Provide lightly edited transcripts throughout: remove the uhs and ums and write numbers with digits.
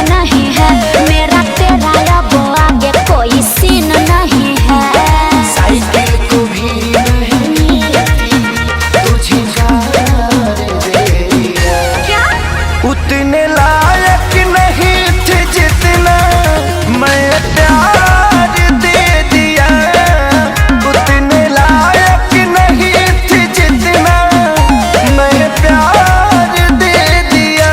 नहीं है, मेरा तेरा अब आगे कोई सीन नहीं है। साइकिल को भी नहीं तुझे कार दे दिया। क्या? उतने लायक नहीं थे जितना मैं प्यार दे दिया। उतने लायक नहीं थे जितना मैं प्यार दे दिया।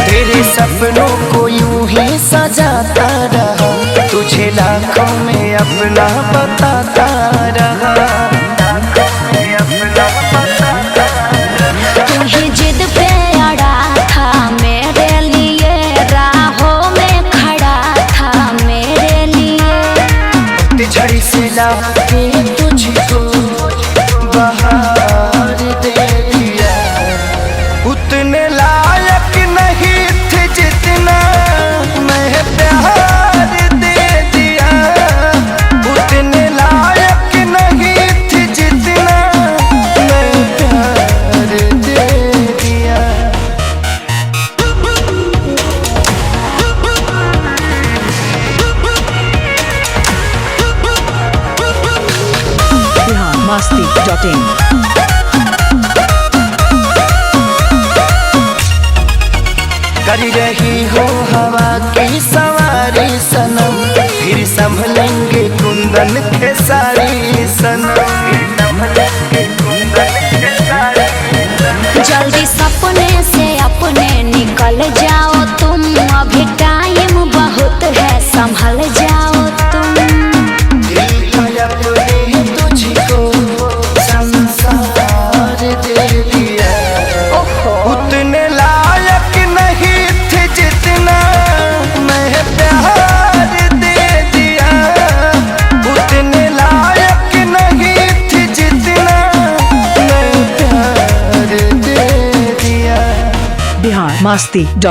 तेरे सपनों को यूं ही सजाता रहा, तुझे लाखों में अपना बताता रहा। तू ही जिद पे अड़ा था मेरे लिए, राहों में खड़ा था मेरे लिए। झड़ी से लाके तुझको बहार दे दिया। उतने लायक नहीं थे जितना मैं प्यार दे दिया। उतने लायक नहीं थे जितना मैं प्यार दे दिया। biharmasti.in। कर रही हो हवा की सवारी सनम, फिर संभलेंगे कुंदन के सारी सनम। जल्दी सपने से अपने निकल जाओ तुम, अभी टाइम बहुत है, संभल जाओ तुम। तुझको संसार दे दिया। उतने लायक नहीं थे जितना मैं प्यार दे दिया। उतने लायक नहीं थे जितना मैं प्यार दे दिया। biharmasti.in।